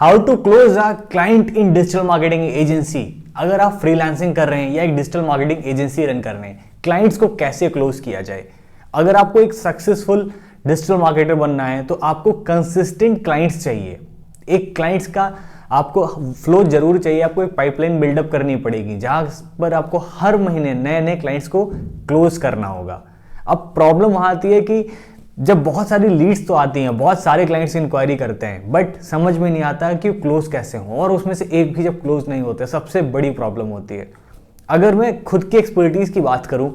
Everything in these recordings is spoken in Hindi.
How to close a client in digital marketing agency. अगर आप फ्रीलांसिंग कर रहे हैं या एक डिजिटल मार्केटिंग एजेंसी रन कर रहे हैं, क्लाइंट्स को कैसे क्लोज किया जाए। अगर आपको एक सक्सेसफुल डिजिटल मार्केटर बनना है तो आपको कंसिस्टेंट क्लाइंट्स चाहिए। एक क्लाइंट्स का आपको फ्लो जरूर चाहिए। आपको एक पाइपलाइन बिल्डअप करनी पड़ेगी जहां पर आपको हर महीने नए नए क्लाइंट्स को क्लोज करना होगा। अब प्रॉब्लम वहां आती है कि जब बहुत सारी लीड्स तो आती हैं, बहुत सारे क्लाइंट्स इंक्वायरी करते हैं, बट समझ में नहीं आता कि क्लोज कैसे हो, और उसमें से एक भी जब क्लोज नहीं होते सबसे बड़ी प्रॉब्लम होती है। अगर मैं खुद की एक्सपर्टीज की बात करूं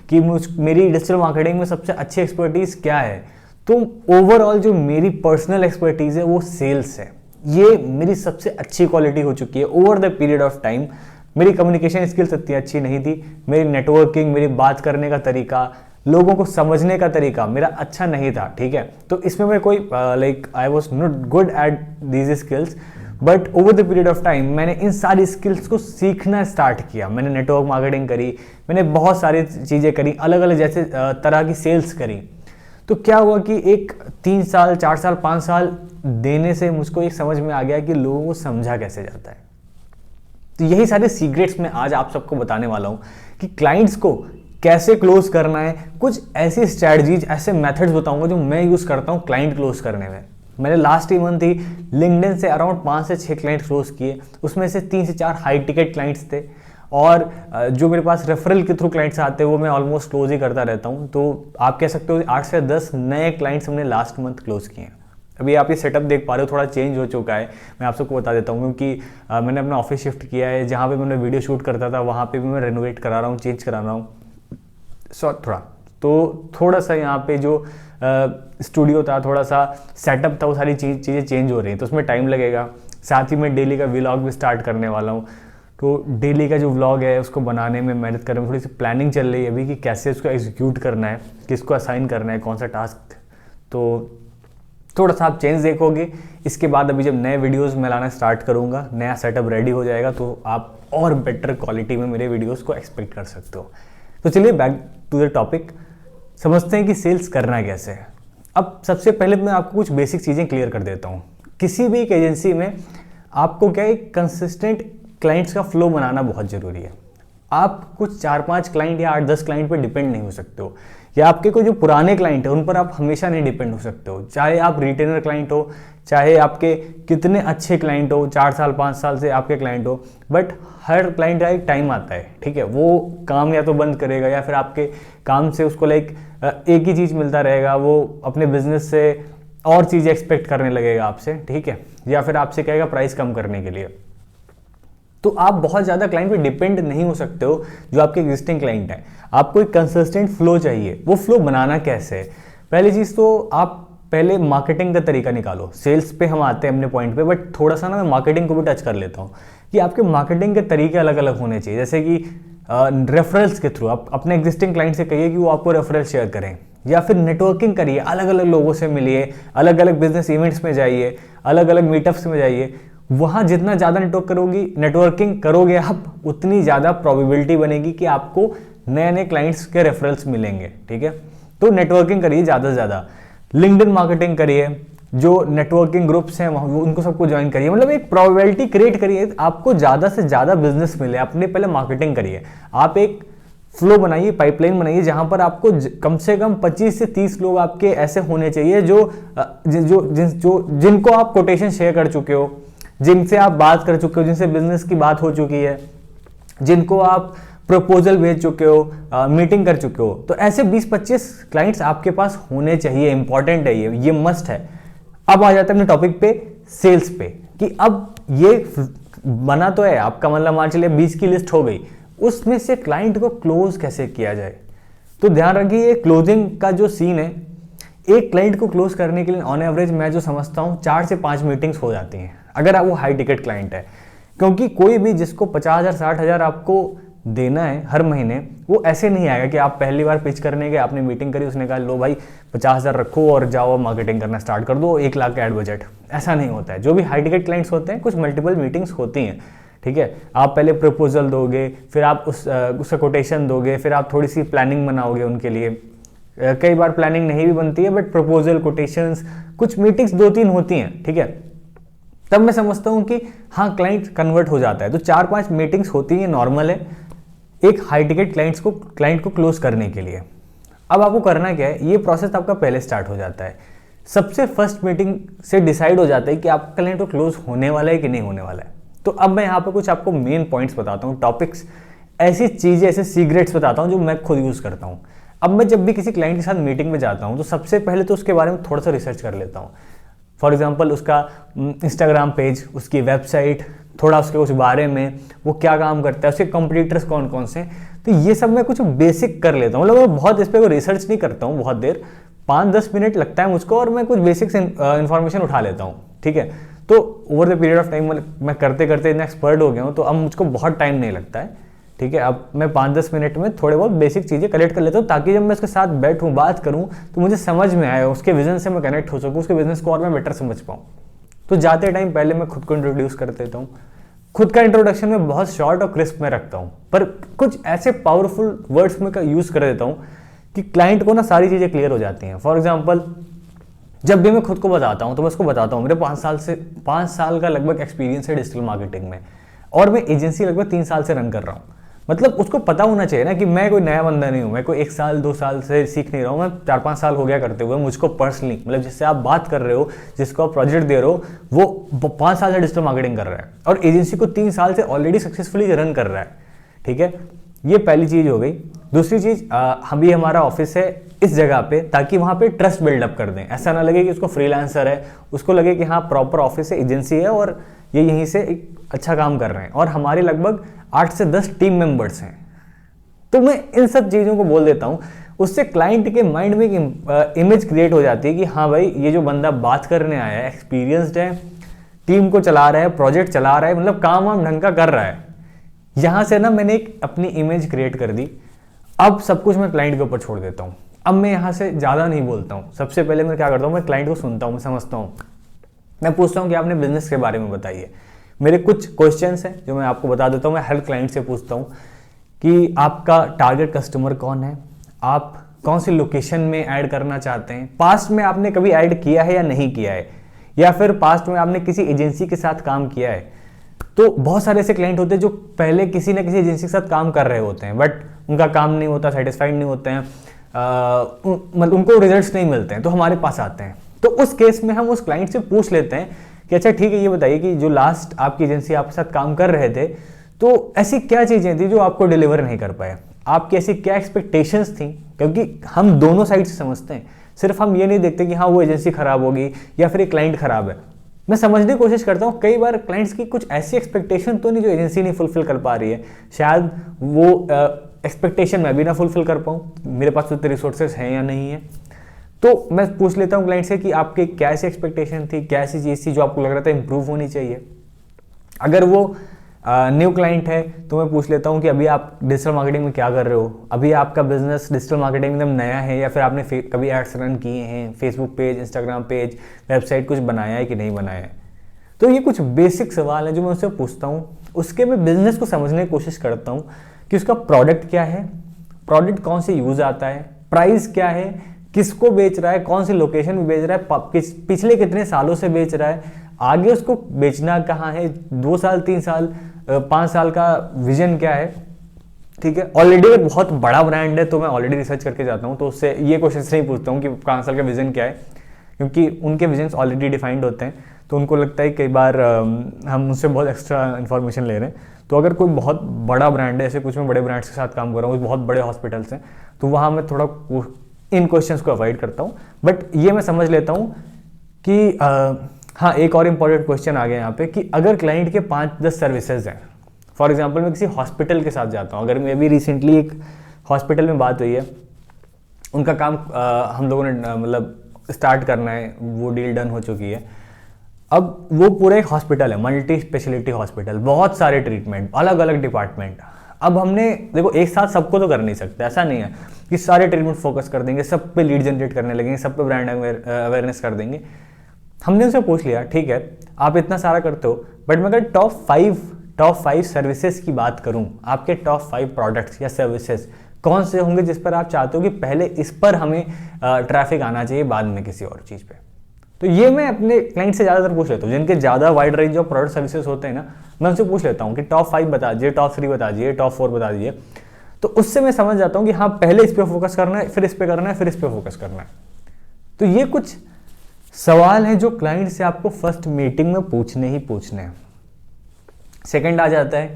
कि मेरी डिजिटल मार्केटिंग में सबसे अच्छी एक्सपर्टीज क्या है, तो ओवरऑल जो मेरी पर्सनल एक्सपर्टीज है वो सेल्स है। ये मेरी सबसे अच्छी क्वालिटी हो चुकी है over the period of time. मेरी कम्युनिकेशन स्किल्स इतनी अच्छी नहीं थी, मेरी नेटवर्किंग, मेरी बात करने का तरीका, लोगों को समझने का तरीका मेरा अच्छा नहीं था, ठीक है। तो इसमें मैं कोई I was not good at these skills, but over the period of time मैंने इन सारी स्किल्स को सीखना स्टार्ट किया। मैंने नेटवर्क मार्केटिंग करी, मैंने बहुत सारी चीज़ें करी, अलग अलग जैसे तरह की सेल्स करी। तो क्या हुआ कि एक 3 साल 4 साल 5 साल देने से मुझको एक समझ में आ गया कि लोगों को समझा कैसे जाता है। तो यही सारे सीक्रेट्स मैं आज आप सबको बताने वाला हूं कि क्लाइंट्स को कैसे क्लोज करना है। कुछ ऐसी स्ट्रैटेजीज, ऐसे मेथड्स बताऊंगा जो मैं यूज करता हूं क्लाइंट क्लोज करने में। मैंने लास्ट ही मंथ ही लिंक्डइन से अराउंड 5 से 6 क्लाइंट क्लोज किए। उसमें से 3 से 4 हाई टिकट क्लाइंट्स थे, और जो मेरे पास रेफरल के थ्रू क्लाइंट्स आते हैं वो मैं ऑलमोस्ट क्लोज ही करता रहता हूं। तो आप कह सकते हो 8 से 10 नए क्लाइंट्स हमने लास्ट मंथ क्लोज किए हैं। अभी आप ये सेटअप देख पा रहे हो, थोड़ा चेंज हो चुका है। मैं आप सबको बता देता हूँ क्योंकि मैंने अपना ऑफिस शिफ्ट किया है। जहाँ पे मैंने वीडियो शूट करता था वहाँ पे भी मैं रेनोवेट करा रहा हूँ, चेंज करा रहा हूँ। थोड़ा सा यहाँ पे जो स्टूडियो था, थोड़ा सा सेटअप था, वो सारी चीज़ें चेंज हो रही हैं, तो उसमें टाइम लगेगा। साथ ही मैं डेली का व्लॉग भी स्टार्ट करने वाला हूँ। तो डेली का जो व्लॉग है उसको बनाने में मेहनत कर रहा हूँ। थोड़ी सी प्लानिंग चल रही है अभी कि कैसे उसको एग्जीक्यूट करना है, किसको असाइन करना है, कौन सा टास्क। तो थोड़ा सा आप चेंज देखोगे। इसके बाद अभी जब नए वीडियोस मैं लाना स्टार्ट करूँगा, नया सेटअप रेडी हो जाएगा, तो आप और बेटर क्वालिटी में मेरे वीडियोस को एक्सपेक्ट कर सकते हो। तो चलिए बैक टू द टॉपिक, समझते हैं कि सेल्स करना कैसे है। अब सबसे पहले मैं आपको कुछ बेसिक चीज़ें क्लियर कर देता हूँ। किसी भी एक एजेंसी में आपको क्या है, कंसिस्टेंट क्लाइंट्स का फ्लो बनाना बहुत ज़रूरी है। आप कुछ 4-5 क्लाइंट या 8-10 क्लाइंट पर डिपेंड नहीं हो सकते हो, या आपके कोई जो पुराने क्लाइंट है उन पर आप हमेशा नहीं डिपेंड हो सकते हो। चाहे आप रिटेनर क्लाइंट हो, चाहे आपके कितने अच्छे क्लाइंट हो, 4 साल 5 साल से आपके क्लाइंट हो, बट हर क्लाइंट का एक टाइम आता है, ठीक है। वो काम या तो बंद करेगा या फिर आपके काम से उसको एक ही चीज़ मिलता रहेगा, वो अपने बिजनेस से और चीज़ें एक्सपेक्ट करने लगेगा आपसे, ठीक है, या फिर आपसे कहेगा प्राइस कम करने के लिए। तो आप बहुत ज़्यादा क्लाइंट पे डिपेंड नहीं हो सकते हो जो आपके एग्जिस्टिंग क्लाइंट है। आपको एक कंसिस्टेंट फ्लो चाहिए। वो फ्लो बनाना कैसे है? पहली चीज़ तो आप पहले मार्केटिंग का तरीका निकालो। सेल्स पे हम आते हैं अपने पॉइंट पे, बट थोड़ा सा ना मैं मार्केटिंग को भी टच कर लेता हूँ कि आपके मार्केटिंग के तरीके अलग अलग होने चाहिए। जैसे कि रेफरल्स के थ्रू आप अपने एग्जिस्टिंग क्लाइंट से कहिए कि वो आपको रेफरल शेयर करें, या फिर नेटवर्किंग करिए, अलग अलग लोगों से मिलिए, अलग अलग बिजनेस इवेंट्स में जाइए, अलग अलग मीटअप्स में जाइए। वहाँ जितना ज़्यादा नेटवर्किंग करोगे आप, उतनी ज़्यादा प्रोबेबिलिटी बनेगी कि आपको नए नए क्लाइंट्स के रेफरल्स मिलेंगे, ठीक है। तो नेटवर्किंग करिए ज़्यादा से ज़्यादा, लिंक्डइन मार्केटिंग करिए, जो नेटवर्किंग ग्रुप्स हैं उनको सबको ज्वाइन करिए, मतलब एक प्रोबेबिलिटी क्रिएट करिए, आपको ज़्यादा से ज़्यादा बिजनेस मिले। अपने पहले मार्केटिंग करिए, आप एक फ्लो बनाइए, पाइपलाइन बनाइए, जहां पर आपको कम से कम 25 से 30 लोग आपके ऐसे होने चाहिए जिनको आप कोटेशन शेयर कर चुके हो, जिनसे आप बात कर चुके हो, जिनसे बिजनेस की बात हो चुकी है, जिनको आप प्रपोजल भेज चुके हो, मीटिंग कर चुके हो। तो ऐसे 20-25 क्लाइंट्स आपके पास होने चाहिए। इंपॉर्टेंट है ये मस्ट है। अब आ जाता है अपने टॉपिक पे, सेल्स पे, कि अब ये बना तो है आपका, मतलब मान चलिए 20 की लिस्ट हो गई, उसमें से क्लाइंट को क्लोज कैसे किया जाए। तो ध्यान रखिए, क्लोजिंग का जो सीन है, एक क्लाइंट को क्लोज करने के लिए ऑन एवरेज मैं जो समझता हूँ 4 से 5 मीटिंग्स हो जाती हैं, अगर आप वो हाई टिकट क्लाइंट है। क्योंकि कोई भी जिसको 50,000 60,000 आपको देना है हर महीने, वो ऐसे नहीं आएगा कि आप पहली बार पिच करने गए, आपने मीटिंग करी, उसने कहा लो भाई 50,000 रखो और जाओ मार्केटिंग करना स्टार्ट कर दो, 1 लाख का एड बजट। ऐसा नहीं होता है। जो भी हाई टिकट क्लाइंट्स होते हैं, कुछ मल्टीपल मीटिंग्स होती हैं, ठीक है। आप पहले प्रपोजल दोगे, फिर आप उसका कोटेशन दोगे, फिर आप थोड़ी सी प्लानिंग बनाओगे उनके लिए। कई बार प्लानिंग नहीं भी बनती है, बट प्रपोजल, कोटेशंस, कुछ मीटिंग्स 2-3 होती हैं, ठीक है। तब मैं समझता हूँ कि हाँ क्लाइंट कन्वर्ट हो जाता है। तो 4-5 मीटिंग्स होती हैं, नॉर्मल है एक हाई टिकट क्लाइंट को क्लोज करने के लिए। अब आपको करना क्या है, ये प्रोसेस आपका पहले स्टार्ट हो जाता है। सबसे फर्स्ट मीटिंग से डिसाइड हो जाता है कि आपका क्लाइंट को क्लोज होने वाला है कि नहीं होने वाला है। तो अब मैं यहाँ पे कुछ आपको मेन पॉइंट्स बताता हूँ, टॉपिक्स, ऐसी चीज़ें, ऐसे सीक्रेट्स बताता हूँ जो मैं खुद यूज़ करता हूँ। अब मैं जब भी किसी क्लाइंट के साथ मीटिंग में जाता हूँ तो सबसे पहले तो उसके बारे में थोड़ा सा रिसर्च कर लेता हूँ। फॉर एग्जाम्पल उसका इंस्टाग्राम पेज, उसकी वेबसाइट, थोड़ा उसके उस बारे में, वो क्या काम करता है, उसके कंपटीटर्स कौन कौन से हैं। तो ये सब मैं कुछ बेसिक कर लेता हूँ। मतलब मैं बहुत इस पर कोई रिसर्च नहीं करता हूँ बहुत देर, 5-10 मिनट लगता है मुझको और मैं कुछ बेसिक्स इन्फॉर्मेशन उठा लेता हूँ, ठीक है। तो over the period of time मैं करते करते इतना एक्सपर्ट हो गया हूँ, तो अब मुझको बहुत टाइम नहीं लगता है, ठीक है। अब मैं 5-10 मिनट में थोड़े बहुत बेसिक चीज़ें कलेक्ट कर लेता हूँ, ताकि जब मैं उसके साथ बैठूँ, बात करूँ, तो मुझे समझ में आए, उसके विजन से मैं कनेक्ट हो सकूँ, उसके बिजनेस को और मैं बेटर समझ पाऊँ। तो जाते टाइम पहले मैं खुद को इंट्रोड्यूस कर देता हूँ। खुद का इंट्रोडक्शन में बहुत शॉर्ट और क्रिस्प में रखता हूँ, पर कुछ ऐसे पावरफुल वर्ड्स में यूज़ कर देता हूँ कि क्लाइंट को ना सारी चीज़ें क्लियर हो जाती हैं। फॉर एग्जाम्पल, जब भी मैं खुद को बताता हूँ तो मैं उसको बताता हूँ मेरे 5 साल का लगभग एक्सपीरियंस है डिजिटल मार्केटिंग में, और मैं एजेंसी लगभग 3 साल से रन कर रहा हूँ। मतलब उसको पता होना चाहिए ना कि मैं कोई नया बंदा नहीं हूँ, मैं कोई 1 साल 2 साल से सीख नहीं रहा हूँ, मैं 4-5 साल हो गया करते हुए। मुझको पर्सनली, मतलब जिससे आप बात कर रहे हो, जिसको आप प्रोजेक्ट दे रहे हो, वो 5 साल से डिजिटल मार्केटिंग कर रहा है और एजेंसी को 3 साल से ऑलरेडी सक्सेसफुली रन कर रहा है, ठीक है। ये पहली चीज़ हो गई। दूसरी चीज़, अभी हमारा ऑफिस है इस जगह पे, ताकि वहाँ पे ट्रस्ट बिल्डअप कर दें। ऐसा ना लगे कि उसको फ्रीलांसर है, उसको लगे कि हाँ प्रॉपर ऑफिस है, एजेंसी है और ये यहीं से एक अच्छा काम कर रहे हैं। और हमारे लगभग 8 से 10 टीम मेंबर्स हैं। तो मैं इन सब चीज़ों को बोल देता हूँ, उससे क्लाइंट के माइंड में एक इमेज क्रिएट हो जाती है कि हाँ भाई ये जो बंदा बात करने आया है, एक्सपीरियंसड है, टीम को चला रहा है, प्रोजेक्ट चला रहा है, मतलब काम वाम ढंग का कर रहा है। यहाँ से ना मैंने एक अपनी इमेज क्रिएट कर दी। अब सब कुछ मैं क्लाइंट के ऊपर छोड़ देता हूँ। अब मैं यहाँ से ज़्यादा नहीं बोलता हूँ। सबसे पहले मैं क्या करता हूँ, मैं क्लाइंट को सुनता हूँ, मैं समझता हूँ, मैं पूछता हूँ कि आपने बिजनेस के बारे में बताइए। मेरे कुछ क्वेश्चंस हैं जो मैं आपको बता देता हूँ। मैं हर क्लाइंट से पूछता हूँ कि आपका टारगेट कस्टमर कौन है, आप कौन सी लोकेशन में ऐड करना चाहते हैं, पास्ट में आपने कभी ऐड किया है या नहीं किया है, या फिर पास्ट में आपने किसी एजेंसी के साथ काम किया है। तो बहुत सारे ऐसे क्लाइंट होते हैं जो पहले किसी ना किसी एजेंसी के साथ काम कर रहे होते हैं, बट उनका काम नहीं होता, सेटिस्फाइड नहीं होते हैं, मतलब उनको रिजल्ट्स नहीं मिलते हैं, तो हमारे पास आते हैं। तो उस केस में हम उस क्लाइंट से पूछ लेते हैं कि अच्छा ठीक है, ये बताइए कि जो लास्ट आपकी एजेंसी आपके साथ काम कर रहे थे, तो ऐसी क्या चीज़ें थी जो आपको डिलीवर नहीं कर पाए, आपकी ऐसी क्या एक्सपेक्टेशंस थी। क्योंकि हम दोनों साइड से समझते हैं, सिर्फ हम ये नहीं देखते कि हाँ वो एजेंसी खराब होगी या फिर एक क्लाइंट खराब है। मैं समझने की कोशिश करता हूँ कई बार क्लाइंट्स की कुछ ऐसी एक्सपेक्टेशन तो नहीं जो एजेंसी नहीं फुलफिल कर पा रही है, शायद वो एक्सपेक्टेशन मैं भी ना फुलफिल कर पाऊँ, मेरे पास उतने रिसोर्सेज हैं या नहीं है। तो मैं पूछ लेता हूँ क्लाइंट से कि आपकी क्या ऐसी एक्सपेक्टेशन थी, क्या ऐसी चीज़ थी जो आपको लग रहा था इंप्रूव होनी चाहिए। अगर वो न्यू क्लाइंट है तो मैं पूछ लेता हूँ कि अभी आप डिजिटल मार्केटिंग में क्या कर रहे हो, अभी आपका बिजनेस डिजिटल मार्केटिंग में नया है या फिर आपने कभी एड्स रन किए हैं, Facebook page, Instagram page, website कुछ बनाया है कि नहीं बनाया है। तो ये कुछ बेसिक सवाल है जो मैं उससे पूछता हूँ। उसके मैं बिजनेस को समझने की कोशिश करता हूँ कि उसका प्रोडक्ट क्या है, प्रोडक्ट कौन से यूज आता है, प्राइस क्या है, किसको बेच रहा है, कौन सी लोकेशन में बेच रहा है, पिछले कितने सालों से बेच रहा है, आगे उसको बेचना कहाँ है, 2 साल 3 साल 5 साल का विजन क्या है, ठीक है। ऑलरेडी एक बहुत बड़ा ब्रांड है तो मैं ऑलरेडी रिसर्च करके जाता हूँ, तो उससे ये क्वेश्चन नहीं पूछता हूँ कि 5 साल का विजन क्या है, क्योंकि उनके विजन ऑलरेडी डिफाइंड होते हैं। तो उनको लगता है कई बार हम उनसे बहुत एक्स्ट्रा इन्फॉर्मेशन ले रहे हैं। तो अगर कोई बहुत बड़ा ब्रांड है, ऐसे कुछ मैं बड़े ब्रांड्स के साथ काम कर रहा हूँ, बहुत बड़े हॉस्पिटल्स हैं, तो वहाँ मैं थोड़ा इन क्वेश्चंस को अवॉइड करता हूँ। बट ये मैं समझ लेता हूँ कि हाँ, एक और इम्पॉर्टेंट क्वेश्चन आ गया यहाँ पे कि अगर क्लाइंट के 5-10 सर्विसेज हैं, फॉर एग्जांपल मैं किसी हॉस्पिटल के साथ जाता हूँ, अगर मैं भी रिसेंटली एक हॉस्पिटल में बात हुई है, उनका काम हम लोगों ने मतलब स्टार्ट करना है, वो डील डन हो चुकी है। अब वो पूरा एक हॉस्पिटल है, मल्टी स्पेशलिटी हॉस्पिटल, बहुत सारे ट्रीटमेंट, अलग अलग डिपार्टमेंट। अब हमने देखो एक साथ सबको तो कर नहीं सकते, ऐसा नहीं है कि सारे ट्रीटमेंट फोकस कर देंगे, सब पे लीड जनरेट करने लगेंगे, सब पे ब्रांड अवेयरनेस कर देंगे। हमने उनसे पूछ लिया ठीक है आप इतना सारा करते हो, बट मैं अगर टॉप 5 सर्विसेज की बात करूं, आपके टॉप 5 प्रोडक्ट्स या सर्विसेज कौन से होंगे जिस पर आप चाहते हो कि पहले इस पर हमें ट्रैफिक आना चाहिए, बाद में किसी और चीज़ पे। तो ये मैं अपने क्लाइंट से ज़्यादातर पूछ लेता हूँ, जिनके ज़्यादा wide range of product services होते हैं ना, मैं उनसे पूछ लेता हूँ कि टॉप 5 बता दीजिए, टॉप 3 बता दीजिए, टॉप 4 बता दीजिए। तो उससे मैं समझ जाता हूँ कि हाँ पहले इस पर फोकस करना है, फिर इस पर करना है, फिर इस पर फोकस करना है। तो ये कुछ सवाल हैं जो क्लाइंट से आपको फर्स्ट मीटिंग में पूछने ही पूछने हैं। सेकंड आ जाता है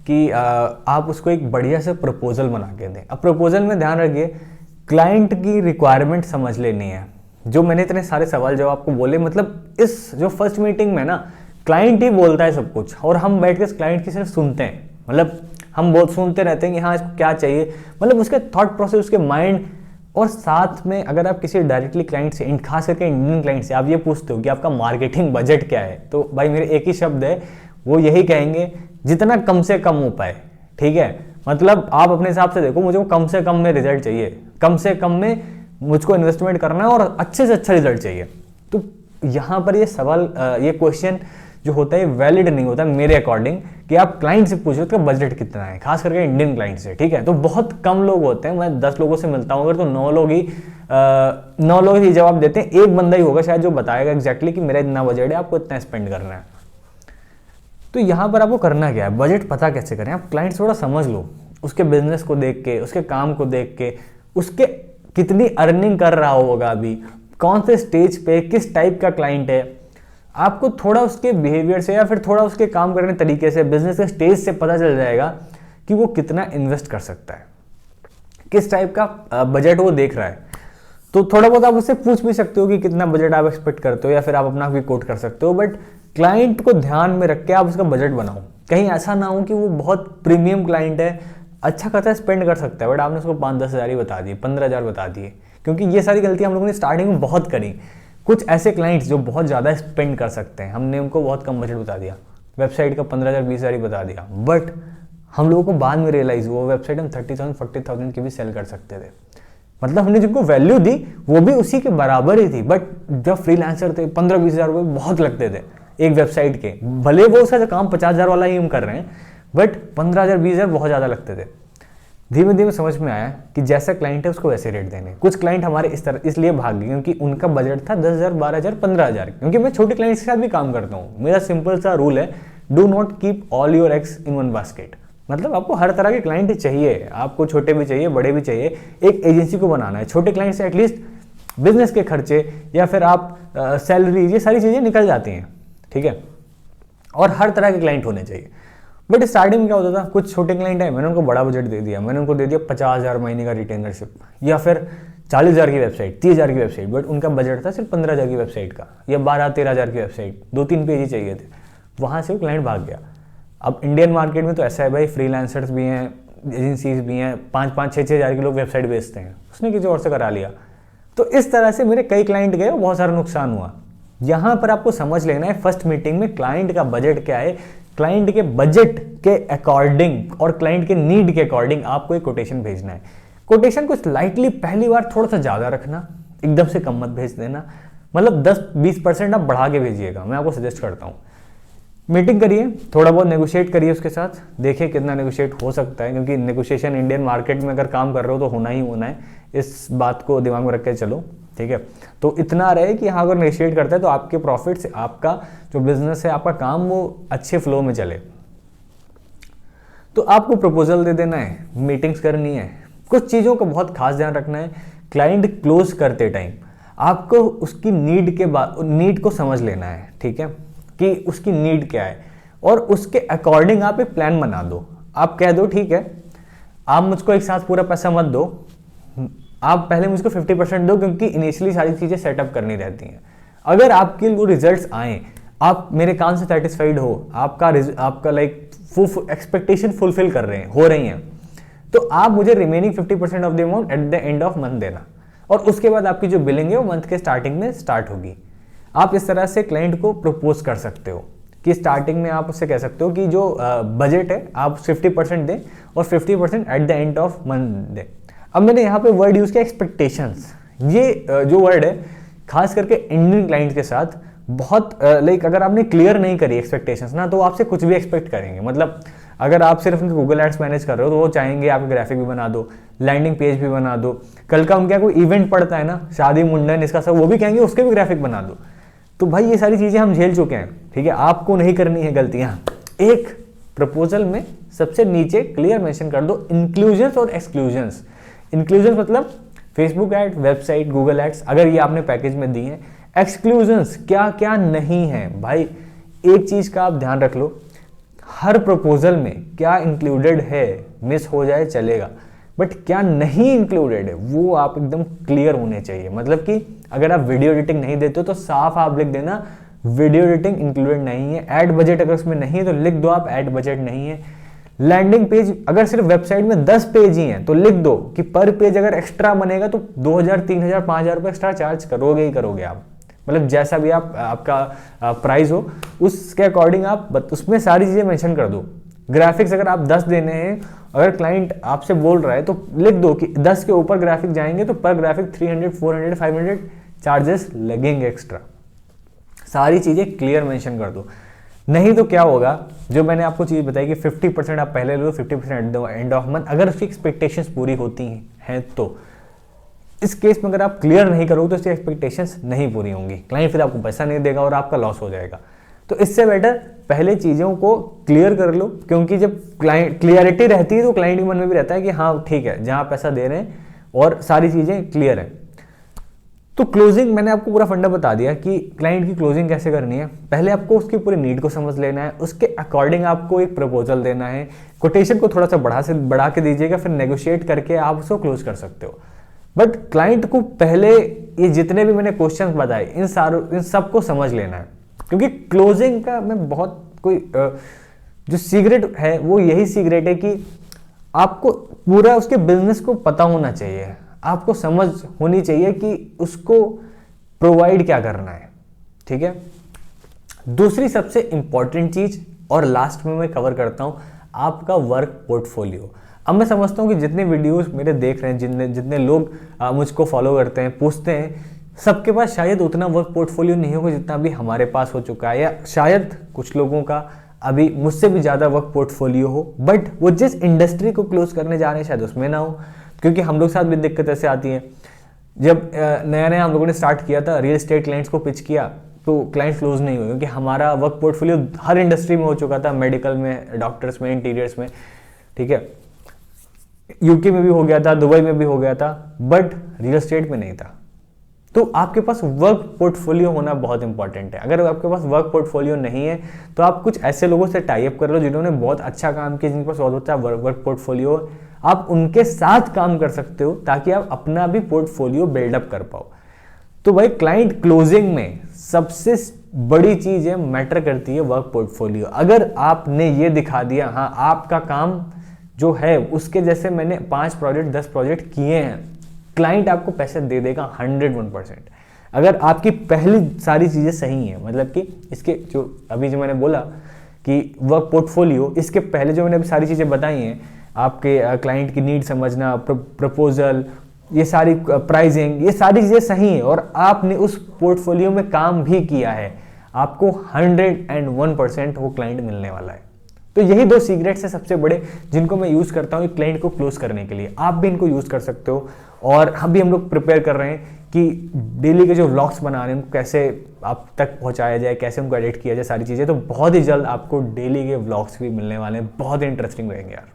कि आप उसको एक बढ़िया से प्रपोजल बना के दें। अब प्रपोजल में ध्यान रखिए, क्लाइंट की रिक्वायरमेंट समझ लेनी है। जो मैंने इतने सारे सवाल जब आपको बोले, मतलब इस जो फर्स्ट मीटिंग में ना क्लाइंट ही बोलता है सब कुछ, और हम बैठ के क्लाइंट की सिर्फ सुनते हैं। मतलब हम बहुत सुनते रहते हैं कि हाँ इसको क्या चाहिए, मतलब उसके थॉट प्रोसेस, उसके माइंड। और साथ में अगर आप किसी डायरेक्टली क्लाइंट से, खास करके इंडियन क्लाइंट से आप ये पूछते हो कि आपका मार्केटिंग बजट क्या है, तो भाई मेरे एक ही शब्द है, वो यही कहेंगे जितना कम से कम हो पाए। ठीक है, मतलब आप अपने हिसाब से देखो, मुझे कम से कम में रिजल्ट चाहिए, कम से कम में मुझको इन्वेस्टमेंट करना है और अच्छे से अच्छा रिजल्ट चाहिए। तो यहाँ पर ये सवाल, ये क्वेश्चन जो होता है वैलिड नहीं होता मेरे अकॉर्डिंग, कि आप क्लाइंट से पूछो उसका बजट कितना है, खास करके इंडियन क्लाइंट से। ठीक है, तो बहुत कम लोग होते हैं, मैं 10 लोगों से मिलता हूँ अगर, तो 9 लोग ही जवाब देते हैं। एक बंदा ही होगा शायद जो बताएगा एग्जैक्टली कि मेरा इतना बजट है, आपको इतना स्पेंड करना है। तो यहाँ पर आपको करना क्या है, बजट पता कैसे करें, आप क्लाइंट थोड़ा समझ लो, उसके बिजनेस को देख के, उसके काम को देख के, उसके कितनी अर्निंग कर रहा होगा अभी, कौन से स्टेज पे, किस टाइप का क्लाइंट है। आपको थोड़ा उसके बिहेवियर से या फिर थोड़ा उसके काम करने तरीके से, बिजनेस के स्टेज से पता चल जाएगा कि वो कितना इन्वेस्ट कर सकता है, किस टाइप का बजट वो देख रहा है। तो थोड़ा बहुत आप उससे पूछ भी सकते हो कि कितना बजट आप एक्सपेक्ट करते हो, या फिर आप अपना भी कोट कर सकते हो। बट क्लाइंट को ध्यान में रख के आप उसका बजट बनाओ। कहीं ऐसा ना हो कि वो बहुत प्रीमियम क्लाइंट है, अच्छा खासा स्पेंड कर सकता है, बट आपने उसको 5-10 हज़ार ही बता दिए, 15,000 बता दिए। क्योंकि ये सारी गलतियां हम लोगों ने स्टार्टिंग में बहुत करी। कुछ ऐसे क्लाइंट्स जो बहुत ज़्यादा स्पेंड कर सकते हैं, हमने उनको बहुत कम बजट बता दिया, वेबसाइट का 15,000 20,000 ही बता दिया। बट हम लोगों को बाद में रियलाइज हुआ वेबसाइट हम 30,000 40,000 की भी सेल कर सकते थे। मतलब हमने जिनको वैल्यू दी वो भी उसी के बराबर ही थी। बट जब फ्रीलांसर थे 15-20 हज़ार रुपये बहुत लगते थे एक वेबसाइट के, भले वो उसका काम 50,000 वाला ही हम कर रहे हैं, बट 15,000 20,000 बहुत ज़्यादा लगते थे। धीमे धीमे समझ में आया कि जैसा क्लाइंट है उसको वैसे रेट देने। कुछ क्लाइंट हमारे इस तरह इसलिए भाग गए क्योंकि उनका बजट था 10,000 12,000 15,000। क्योंकि मैं छोटे क्लाइंट्स के साथ भी काम करता हूँ, मेरा सिंपल सा रूल है, do not keep all your eggs in one basket. मतलब आपको हर तरह के क्लाइंट चाहिए, आपको छोटे भी चाहिए बड़े भी चाहिए। एक एजेंसी को बनाना है, छोटे क्लाइंट से एटलीस्ट बिजनेस के खर्चे या फिर आप सैलरी, ये सारी चीज़ें निकल जाती हैं। ठीक है, और हर तरह के क्लाइंट होने चाहिए। बट स्टार्टिंग में क्या होता था, कुछ छोटे क्लाइंट है, मैंने उनको बड़ा बजट दे दिया, मैंने उनको दे दिया 50,000 महीने का रिटेनरशिप, या फिर 40,000 की वेबसाइट, 30,000 की वेबसाइट, बट उनका बजट था सिर्फ 15,000 की वेबसाइट का, या 12-13,000 की वेबसाइट, 2-3 पेज ही चाहिए थे। वहाँ से वो क्लाइंट भाग गया। अब इंडियन मार्केट में तो ऐसा है भाई, फ्रीलांसर्स भी हैं, एजेंसीज भी हैं, 5-5-6-6 हज़ार के लोग वेबसाइट बेचते हैं, उसने किसी और से करा लिया। तो इस तरह से मेरे कई क्लाइंट गए, बहुत सारा नुकसान हुआ। यहाँ पर आपको समझ लेना है फर्स्ट मीटिंग में क्लाइंट का बजट क्या है, क्लाइंट के बजट के अकॉर्डिंग और क्लाइंट के नीड के अकॉर्डिंग आपको एक कोटेशन भेजना है। कोटेशन को स्लाइटली पहली बार थोड़ा सा ज़्यादा रखना, एकदम से कम मत भेज देना। मतलब 10-20% आप बढ़ा के भेजिएगा, मैं आपको सजेस्ट करता हूँ। मीटिंग करिए, थोड़ा बहुत नेगोशिएट करिए उसके साथ, देखिए कितना नेगोशिएट हो सकता है, क्योंकि नेगोशिएशन इंडियन मार्केट में अगर काम कर रहे हो तो होना ही होना है। इस बात को दिमाग में रख के चलो। ठीक है, तो इतना रहे कि हाँ अगर नेगोशिएट करता है तो आपके प्रॉफिट से आपका जो बिजनेस है, आपका काम, वो अच्छे फ्लो में चले। तो आपको प्रपोजल दे देना है, मीटिंग्स करनी है, कुछ चीज़ों का बहुत खास ध्यान रखना है। क्लाइंट क्लोज करते टाइम आपको उसकी नीड को समझ लेना है। ठीक है, कि उसकी नीड क्या है, और उसके अकॉर्डिंग आप एक प्लान बना दो। आप कह दो ठीक है, आप मुझको एक साथ पूरा पैसा मत दो, आप पहले मुझको 50% दो, क्योंकि इनिशियली सारी चीज़ें सेटअप करनी रहती हैं। अगर आपके वो रिजल्ट्स आए, आप मेरे काम से सेटिस्फाइड हो, आपका लाइक एक्सपेक्टेशन फुलफिल कर रहे हैं, हो रही हैं, तो आप मुझे remaining 50% of the amount at the end of month देना, और उसके बाद आपकी जो बिलिंग है वो मंथ के स्टार्टिंग में स्टार्ट होगी। आप इस तरह से क्लाइंट को प्रपोज कर सकते हो कि स्टार्टिंग में आप उससे कह सकते हो कि जो बजट है आप 50% दें और 50% at the end of month दें। अब मैंने यहाँ पे वर्ड यूज़ किया एक्सपेक्टेशंस। ये जो वर्ड है खास करके इंडियन क्लाइंट के साथ बहुत लाइक, अगर आपने क्लियर नहीं करी एक्सपेक्टेशंस ना, तो आपसे कुछ भी एक्सपेक्ट करेंगे। मतलब अगर आप सिर्फ उनके गूगल एड्स मैनेज कर रहे हो तो वो चाहेंगे आपका ग्राफिक भी बना दो, लैंडिंग पेज भी बना दो, कल का उनके कोई इवेंट पड़ता है ना, शादी मुंडन इसका सब, वो भी कहेंगे उसके भी ग्राफिक बना दो। तो भाई ये सारी चीज़ें हम झेल चुके हैं, ठीक है, आपको नहीं करनी है गलतियाँ। एक प्रपोजल में सबसे नीचे क्लियर मेंशन कर दो इंक्लूजन्स और एक्सक्लूजन्स। इंक्लूजन मतलब Facebook ad, website, Google ads, अगर ये आपने पैकेज में दी है। एक्सक्लूजन्स क्या क्या नहीं है भाई, एक चीज़ का आप ध्यान रख लो, हर प्रपोजल में क्या इंक्लूडेड है, मिस हो जाए चलेगा, बट क्या नहीं इंक्लूडेड है वो आप एकदम क्लियर होने चाहिए। मतलब कि अगर आप वीडियो एडिटिंग नहीं देते हो तो साफ आप लिख देना वीडियो एडिटिंग इंक्लूडेड नहीं है। ऐड बजट अगर उसमें नहीं है तो लिख दो आप ऐड बजट नहीं है। लैंडिंग पेज अगर सिर्फ वेबसाइट में 10 पेज ही हैं तो लिख दो कि पर पेज अगर एक्स्ट्रा बनेगा तो 2000, 3000, 5000 रुपये एक्स्ट्रा चार्ज करोगे ही करोगे आप, मतलब जैसा भी आपका प्राइस हो उसके अकॉर्डिंग आप उसमें सारी चीज़ें मेंशन कर दो। ग्राफिक्स अगर आप 10 देने हैं, अगर क्लाइंट आपसे बोल रहा है तो लिख दो कि 10 के ऊपर ग्राफिक जाएंगे तो पर ग्राफिक 300, 400, 500 चार्जेस लगेंगे एक्स्ट्रा। सारी चीज़ें क्लियर मेंशन कर दो। नहीं तो क्या होगा, जो मैंने आपको चीज़ बताई कि 50% आप पहले लो, 50% एंड ऑफ मंथ, अगर उसकी एक्सपेक्टेशंस पूरी होती हैं तो इस केस में अगर आप क्लियर नहीं करोगे तो उसकी एक्सपेक्टेशंस नहीं पूरी होंगी, क्लाइंट फिर आपको पैसा नहीं देगा और आपका लॉस हो जाएगा। तो इससे बेटर पहले चीज़ों को क्लियर कर लो, क्योंकि जब क्लाइंट क्लियरिटी रहती है तो क्लाइंट के मन में भी रहता है कि हाँ ठीक है, जहाँ पैसा दे रहे हैं और सारी चीज़ें क्लियर है। तो क्लोजिंग मैंने आपको पूरा फंडा बता दिया कि क्लाइंट की क्लोजिंग कैसे करनी है। पहले आपको उसकी पूरी नीड को समझ लेना है, उसके अकॉर्डिंग आपको एक प्रपोजल देना है। कोटेशन को थोड़ा सा बढ़ा के दीजिएगा, फिर नेगोशिएट करके आप उसको क्लोज कर सकते हो। बट क्लाइंट को पहले ये जितने भी मैंने क्वेश्चन बताए इन सब को समझ लेना है, क्योंकि क्लोजिंग का मैं बहुत कोई जो सीक्रेट है वो यही सीक्रेट है कि आपको पूरा उसके बिजनेस को पता होना चाहिए, आपको समझ होनी चाहिए कि उसको प्रोवाइड क्या करना है, ठीक है। दूसरी सबसे इंपॉर्टेंट चीज और लास्ट में मैं कवर करता हूं आपका वर्क पोर्टफोलियो। अब मैं समझता हूं कि जितने वीडियोस मेरे देख रहे हैं, जितने लोग मुझको फॉलो करते हैं, पूछते हैं, सबके पास शायद उतना वर्क पोर्टफोलियो नहीं होगा जितना अभी हमारे पास हो चुका है, या शायद कुछ लोगों का अभी मुझसे भी ज़्यादा वर्क पोर्टफोलियो हो, बट वो जिस इंडस्ट्री को क्लोज करने जा रहे हैं शायद उसमें ना हो। क्योंकि हम लोग के साथ भी दिक्कत ऐसे आती है, जब नया नया हम लोगों ने स्टार्ट किया था, रियल एस्टेट क्लाइंट्स को पिच किया तो क्लाइंट क्लोज नहीं हुए, क्योंकि हमारा वर्क पोर्टफोलियो हर इंडस्ट्री में हो चुका था, मेडिकल में, डॉक्टर्स में, इंटीरियर्स में, ठीक है, यूके में भी हो गया था, दुबई में भी हो गया था, बट रियल एस्टेट में नहीं था। तो आपके पास वर्क पोर्टफोलियो होना बहुत इंपॉर्टेंट है। अगर आपके पास वर्क पोर्टफोलियो नहीं है तो आप कुछ ऐसे लोगों से टाई अप कर लो जिन्होंने बहुत अच्छा काम किया, जिनके पास बहुत अच्छा वर्क पोर्टफोलियो, आप उनके साथ काम कर सकते हो ताकि आप अपना भी पोर्टफोलियो बिल्डअप कर पाओ। तो भाई क्लाइंट क्लोजिंग में सबसे बड़ी चीज है, मैटर करती है वर्क पोर्टफोलियो। अगर आपने ये दिखा दिया हाँ आपका काम जो है उसके जैसे मैंने 5 प्रोजेक्ट 10 प्रोजेक्ट किए हैं, क्लाइंट आपको पैसे दे देगा 101%। अगर आपकी पहली सारी चीज़ें सही हैं, मतलब कि इसके जो अभी जो मैंने बोला कि वर्क पोर्टफोलियो, इसके पहले जो मैंने अभी सारी चीज़ें बताई हैं, आपके क्लाइंट की नीड समझना, प्रपोजल, ये सारी प्राइसिंग, ये सारी चीज़ें सही हैं और आपने उस पोर्टफोलियो में काम भी किया है, आपको 101% वो क्लाइंट मिलने वाला है। तो यही 2 सीक्रेट्स हैं सबसे बड़े, जिनको मैं यूज़ करता हूँ क्लाइंट को क्लोज करने के लिए। आप भी इनको यूज़ कर सकते हो। और अभी हम लोग प्रिपेयर कर रहे हैं कि डेली के जो व्लॉग्स बना रहे हैं उनको कैसे आप तक पहुँचाया जाए, कैसे उनको एडिट किया जाए, सारी चीज़ें। तो बहुत ही जल्द आपको डेली के व्लॉग्स भी मिलने वाले हैं, बहुत इंटरेस्टिंग रहेंगे यार।